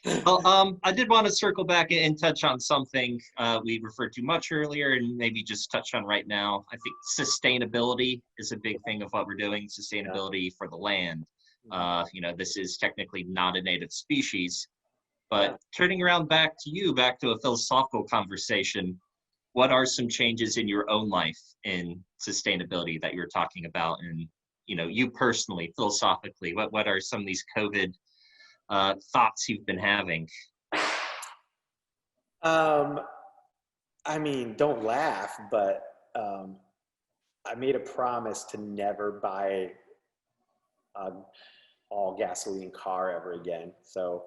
Well, I did want to circle back and touch on something we referred to much earlier and maybe just touch on right now. I think sustainability is a big thing of what we're doing, Yeah. sustainability for the land. This is technically not a native species, but turning around back to you, back to a philosophical conversation, what are some changes in your own life in sustainability that you're talking about? And, you personally, philosophically, what are some of these COVID thoughts you've been having? I mean, don't laugh, but I made a promise to never buy a all gasoline car ever again. So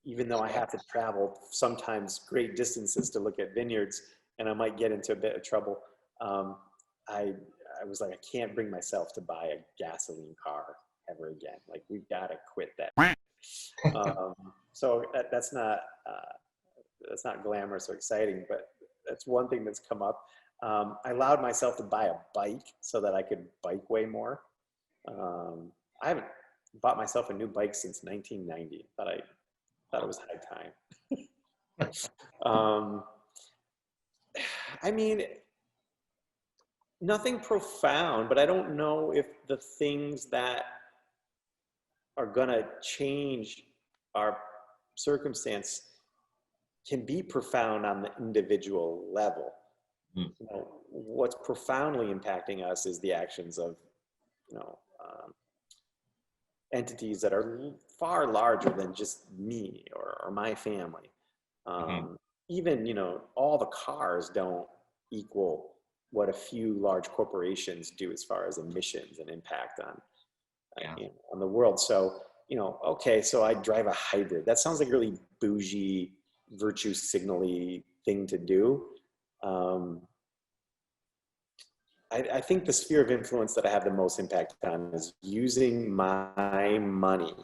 even though I have to travel sometimes great distances to look at vineyards, and I might get into a bit of trouble, I was like, I can't bring myself to buy a gasoline car ever again. Like, we've got to quit that. So that's not glamorous or exciting, but that's one thing that's come up. I allowed myself to buy a bike so that I could bike way more. I haven't bought myself a new bike since 1990. Thought it was high time. I mean, nothing profound, but I don't know if the things that are gonna change our circumstance can be profound on the individual level. What's profoundly impacting us is the actions of, entities that are far larger than just me or my family. Even, all the cars don't equal what a few large corporations do as far as emissions and impact on, on the world. So, okay, so I drive a hybrid. That sounds like a really bougie, virtue signally thing to do. I think the sphere of influence that I have the most impact on is using my money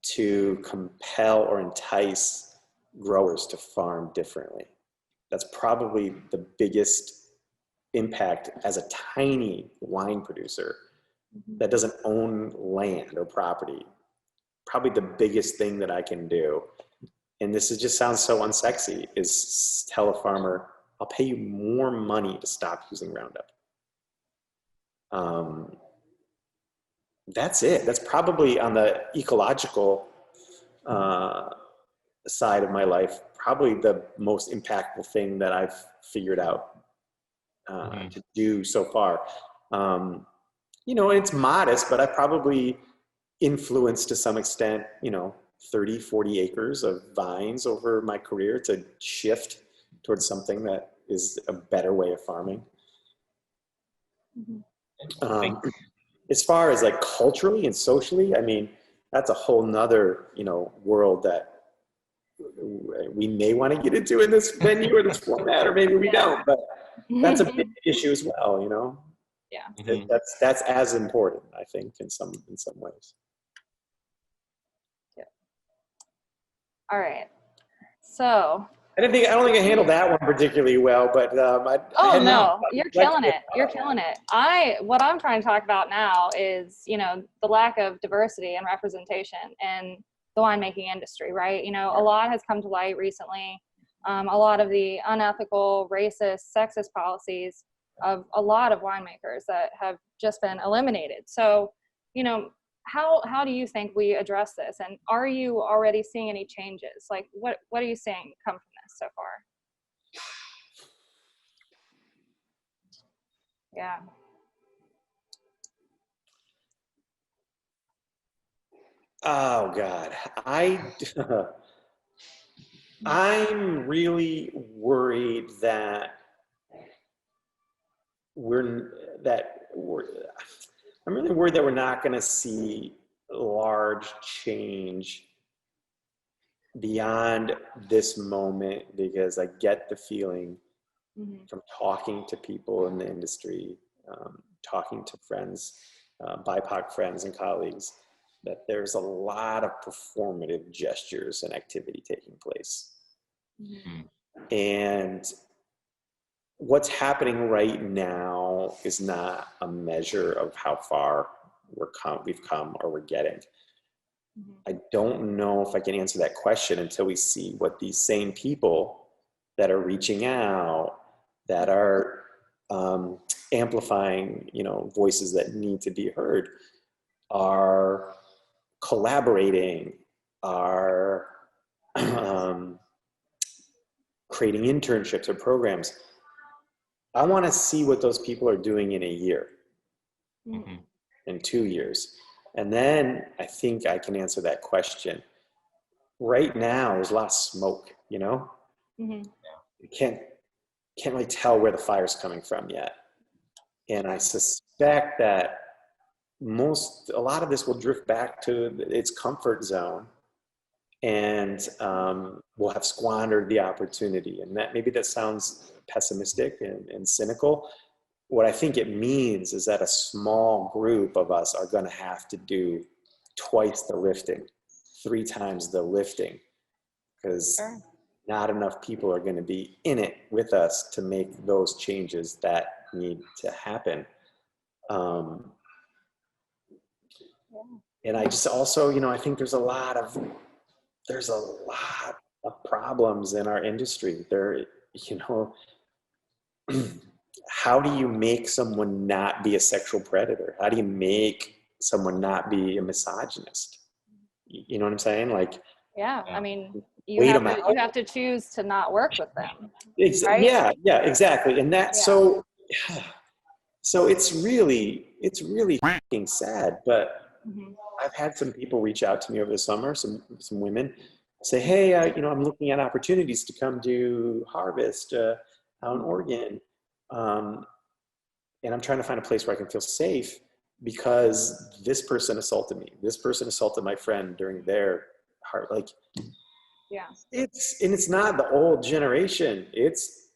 to compel or entice growers to farm differently. That's probably the biggest impact as a tiny wine producer that doesn't own land or property. Probably the biggest thing that I can do, and this just sounds so unsexy, is tell a farmer, I'll pay you more money to stop using Roundup. That's it. That's probably on the ecological side of my life, probably the most impactful thing that I've figured out to do so far. And it's modest, but I probably influenced to some extent, 30, 40 acres of vines over my career to shift towards something that is a better way of farming. As far as like culturally and socially, I mean, that's a whole nother, world that we may want to get into in this venue or this format, or maybe we don't, but that's a big issue as well, Yeah. That's as important, I think, in some ways. Yeah. All right. So I don't think I handled that one particularly well, but you're killing it. You're killing it. What I'm trying to talk about now is, the lack of diversity and representation in the winemaking industry, right? A lot has come to light recently. A lot of the unethical, racist, sexist policies of a lot of winemakers that have just been eliminated. So, how do you think we address this? And are you already seeing any changes? Like, what are you seeing come from this so far? Yeah. Oh God, I'm really worried that I'm really worried that we're not going to see large change beyond this moment, because I get the feeling from talking to people in the industry, talking to friends, BIPOC friends and colleagues, that there's a lot of performative gestures and activity taking place. And what's happening right now is not a measure of how far we've come or we're getting. I don't know if I can answer that question until we see what these same people that are reaching out, that are amplifying, voices that need to be heard, are collaborating, are creating internships or programs. I want to see what those people are doing in a year, in 2 years. And then I think I can answer that question. Right now, there's a lot of smoke, You can't really tell where the fire's coming from yet. And I suspect that a lot of this will drift back to its comfort zone, and we'll have squandered the opportunity. And maybe that sounds pessimistic and cynical. What I think it means is that a small group of us are going to have to do twice the lifting, 3 times the lifting, because not enough people are going to be in it with us to make those changes that need to happen. And I just also, I think there's a lot of problems in our industry. How do you make someone not be a sexual predator? How do you make someone not be a misogynist? You know what I'm saying? I mean, you have to choose to not work with them. Right? Yeah, exactly. And that, so it's really fucking sad, but I've had some people reach out to me over the summer, some women say, hey, I'm looking at opportunities to come do harvest out in Oregon. And I'm trying to find a place where I can feel safe because this person assaulted me. This person assaulted my friend during their heart. It's not the old generation. It's,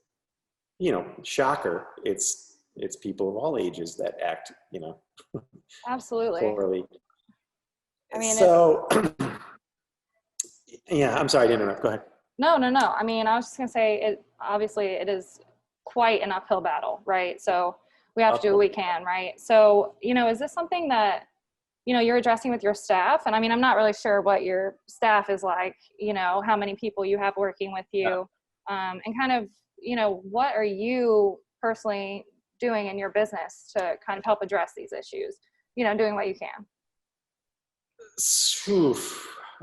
shocker. It's people of all ages that act, absolutely poorly. I mean, so yeah, I'm sorry to interrupt. Go ahead. No. I mean, I was just gonna say, it is quite an uphill battle, right? So we have to do what we can, right? So, is this something that, you're addressing with your staff? And I mean, I'm not really sure what your staff is like, how many people you have working with you, and kind of, what are you personally doing in your business to kind of help address these issues, doing what you can.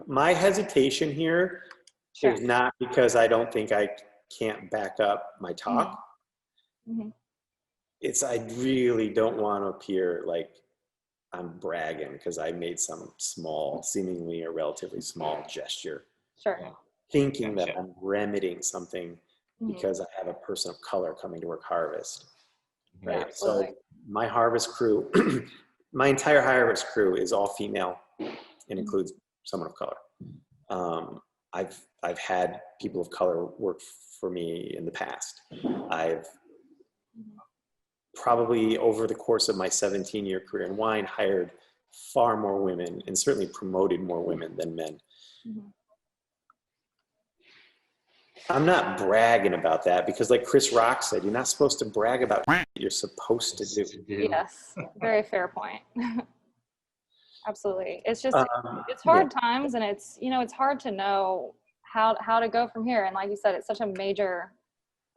My hesitation here is not because I don't think I can't back up my talk. It's, I really don't want to appear like I'm bragging because I made some small, seemingly a relatively small gesture. Thinking that I'm remedying something because I have a person of color coming to work harvest. Right. Yeah, so my harvest crew, my entire harvest crew is all female and includes someone of color. I've had people of color work for me in the past. I've probably over the course of my 17-year career in wine hired far more women and certainly promoted more women than men. I'm not bragging about that because like Chris Rock said, you're not supposed to brag about what you're supposed to do. Yes, very fair point. Absolutely. It's just, it's hard times, and it's, it's hard to know how to go from here. And like you said, it's such a major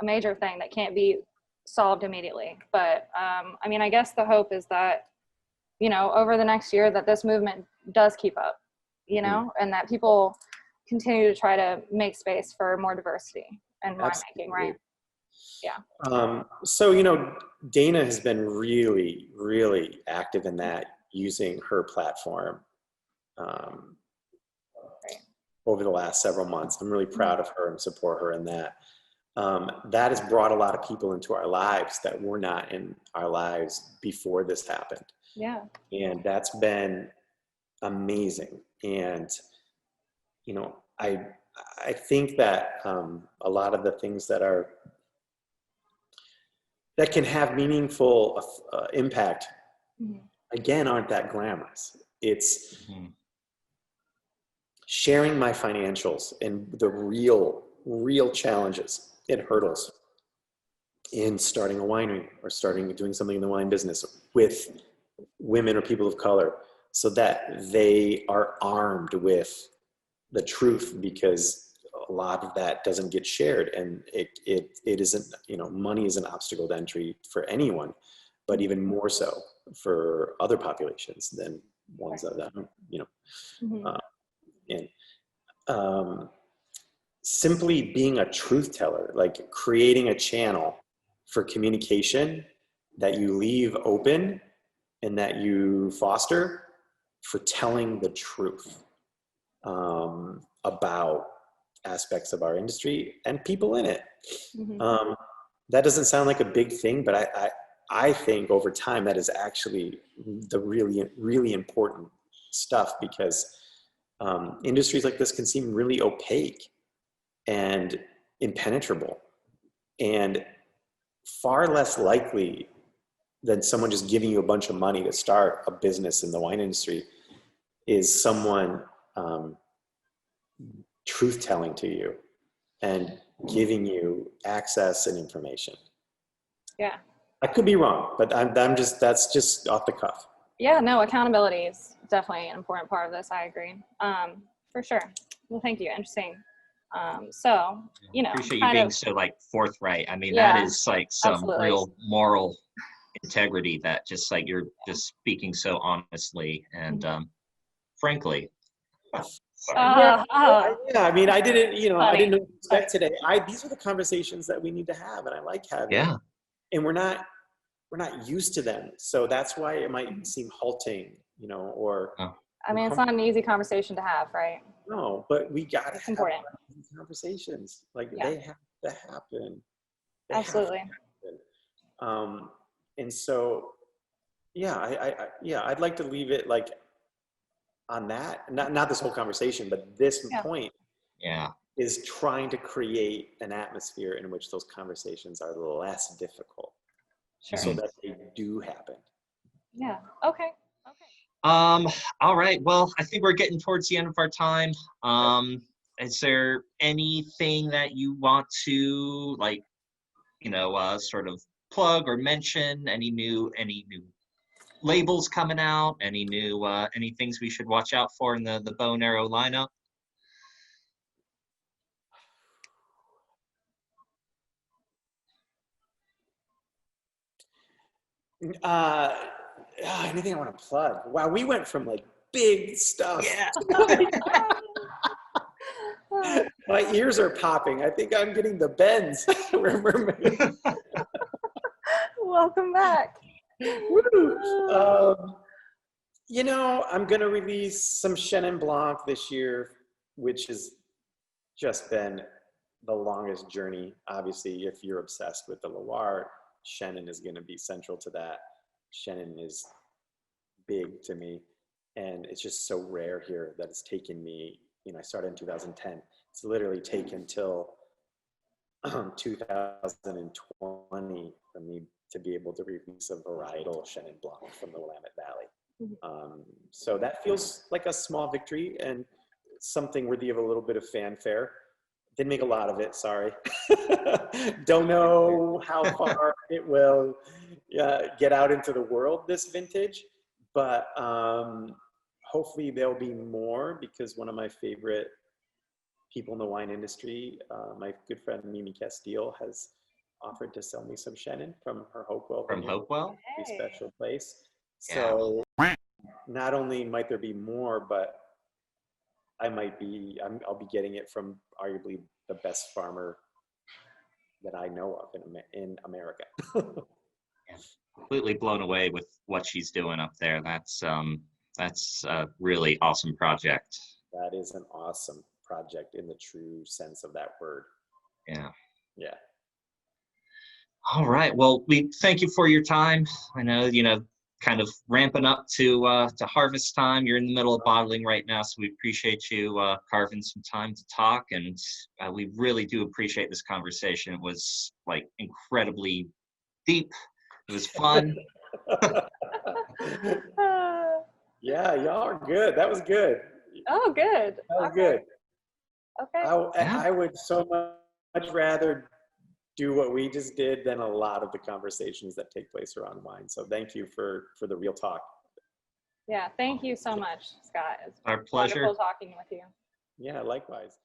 thing that can't be solved immediately. But I mean, I guess the hope is that, over the next year that this movement does keep up, and that people continue to try to make space for more diversity and winemaking, right? Yeah. So, Dana has been really, really active in that, using her platform over the last several months. I'm really proud of her and support her in that. That has brought a lot of people into our lives that were not in our lives before this happened. Yeah. And that's been amazing. And, I think that a lot of the things that can have meaningful impact, again, aren't that glamorous. It's sharing my financials and the real challenges and hurdles in starting a winery or doing something in the wine business with women or people of color. so that they are armed with the truth, because a lot of that doesn't get shared, and it isn't, you know, money is an obstacle to entry for anyone, but even more so for other populations than ones that, you know, Mhm. and simply being a truth teller, like creating a channel for communication that you leave open and that you foster for telling the truth about aspects of our industry and people in it. Mhm. That doesn't sound like a big thing, but I think over time that is actually the really, really important stuff, because industries like this can seem really opaque and impenetrable, and far less likely than someone just giving you a bunch of money to start a business in the wine industry is someone truth telling to you and giving you access and information. Yeah. I could be wrong, but I'm just, that's just off the cuff. Yeah, no, accountability is definitely an important part of this. I agree. For sure. Well, thank you. Interesting. So, you know, Appreciate you being so like forthright. I mean, yeah, that is like some absolutely. real moral integrity, that just like you're just speaking so honestly and frankly. Yeah, I mean, I didn't, you know, Funny. I didn't know what to expect today. These are the conversations that we need to have, and I like having. Yeah. And we're not used to them, so that's why it might seem halting, you know, or. I mean, it's not an easy conversation to have, right? No, but we gotta have important. these conversations. Like Yeah. they have to happen. They Absolutely. have to happen. And so, yeah, I'd like to leave it like on that. Not this whole conversation, but this point. Yeah. Is trying to create an atmosphere in which those conversations are less difficult, so that they do happen. Yeah. Okay. All right. Well, I think we're getting towards the end of our time. Is there anything that you want to like, you know, sort of plug or mention? Any new labels coming out? Any new any things we should watch out for in the bow and arrow lineup? Anything I want to plug? Wow, we went from like big stuff. Yeah. My ears are popping. I think I'm getting the bends. Welcome back. You know, I'm going to release some Chenin Blanc this year, which has just been the longest journey. Obviously, if you're obsessed with the Loire, Chenin is going to be central to that. Chenin is big to me, and it's just so rare here that it's taken me, you know, I started in 2010. It's literally taken till 2020 for me to be able to release a varietal Chenin Blanc from the Willamette Valley. So that feels like a small victory and something worthy of a little bit of fanfare. Didn't make a lot of it, sorry. Don't know how far it will get out into the world this vintage, but hopefully there'll be more, because one of my favorite people in the wine industry, my good friend Mimi Castile, has offered to sell me some Chenin from her Hopewell. From Hopewell? A special place. Yeah. So not only might there be more, but I'll be getting it from arguably the best farmer that I know of in America. Completely blown away with what she's doing up there. That's a really awesome project. That is an awesome project in the true sense of that word. Yeah. Yeah. All right. Well, we thank you for your time. I know, you know, kind of ramping up to harvest time. You're in the middle of bottling right now, so we appreciate you carving some time to talk, and we really do appreciate this conversation. It was like incredibly deep. It was fun. Yeah, y'all are good. That was good. Oh, good. That was good. Okay. I would so much rather do what we just did than a lot of the conversations that take place around wine. So thank you for the real talk. Yeah. Thank you so much, Scott. It's Our pleasure. wonderful talking with you. Yeah, likewise.